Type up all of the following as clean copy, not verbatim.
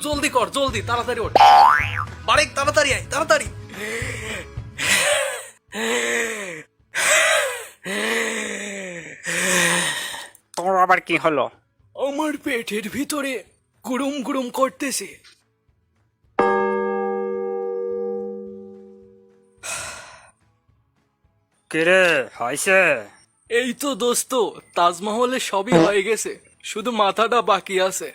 জলদি কর, জলদি, তাড়াতাড়ি ওঠ। বারেক তাড়াতাড়ি আয়, তাড়াতাড়ি। তোর আবার কি হলো? আমার পেটের ভিতরে গুড়ুম গুড়ুম করতেছে। কিরে হয়েছে? এই তো দোস্ত, তাজমহলে সবই হয়ে গেছে, শুধু মাথাটা বাকি আছে।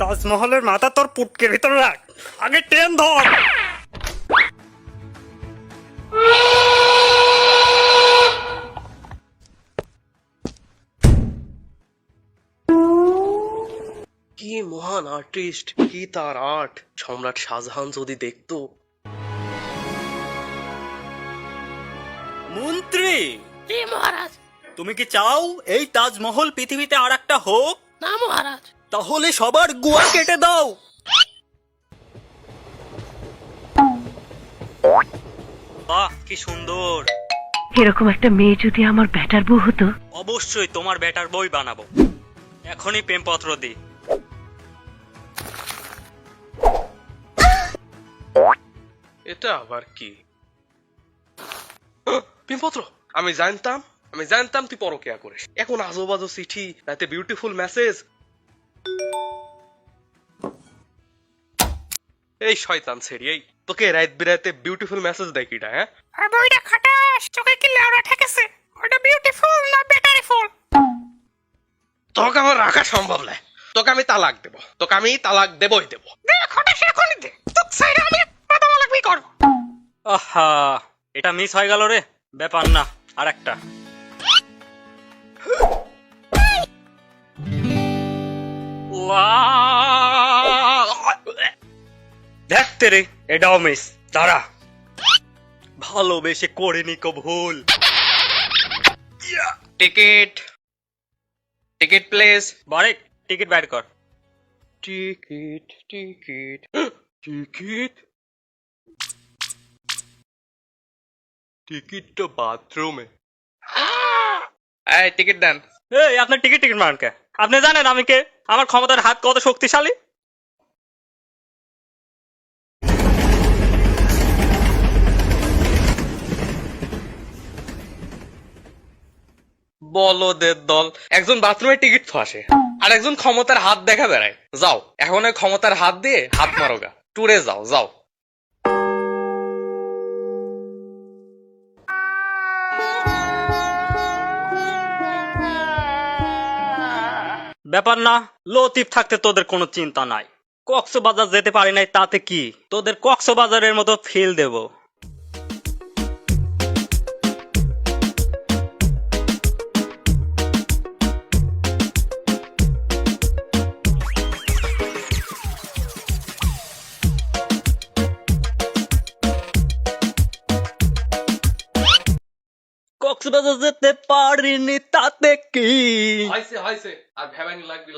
তাজমহলের মাথা তোর পুটকের ভিতরে রাখ, আগে ট্রেন ধর। কি মহান আর্টিস্ট, কি তার আর্ট! সম্রাট শাহজাহান যদি দেখতো। মন্ত্রী, জি মহারাজ। তুমি কি চাও এই তাজমহল পৃথিবীতে আর একটা হোক? না মহারাজ। তাহলে সবার গুয়া কেটে দাও। বাহ, কি সুন্দর! এরকম একটা মেয়ে যদি আমার ব্যাটার বউ হতো। অবশ্যই তোমার বেটার বই বানাবো। এখনই প্রেমপত্র দি। এটা আবার কি? প্রেমপত্র! আমি জানতাম তুই পরকিয়া করিস। এখন আজব আজব চিঠি, রাতে বিউটিফুল মেসেজ। এই শয়তান ছেড়ি, এই তোকে রাত বিরাতে বিউটিফুল মেসেজ দেয় কিটা? হ্যাঁ, আর বইটা খাটাস, চোখে কি লেওড়া ঠেকেছে? ওটা বিউটিফুল না ব্যাটারিফুল? তোকে আমার রাখা সম্ভব নয়। তোকে আমি তালাক দেবই দেবো। দে খাটাস, এখনই দে। তোক সাইরা আমি বাদাম লাগবি করব। আহা, এটা মিস হয়ে গেল রে। ব্যাপার না, আর একটা। দেখতে রে, এটাও মিস। দাঁড়া, ভালোবেসে করিনি কো ভুল। Ticket place. বারেক, টিকিট বাইর কর। টিকিট তো বাথরুমে। এই টিকিট দেন। এই, আপনার টিকিট মারেন কে? আপনি জানেন আমি কে? আমার ক্ষমতার হাত কত শক্তিশালী? বলদের দল, একজন বাথরুমে টিকিট ফাঁসে আর একজন ক্ষমতার হাত দেখা বেড়ায়। যাও এখন ওই ক্ষমতার হাত দিয়ে হাত মারোগা, টুরে যাও। ব্যাপার না, লতিফ থাকতে তোদের কোনো চিন্তা নাই। কক্সবাজার যেতে পারি নাই তাতে কি, তোদের কক্সবাজারের মতো ফিল দেব। কক্সবাজার যেতে পারিনি তাতে কি? হয়েছে আর ভ্যাবানি লাগবে।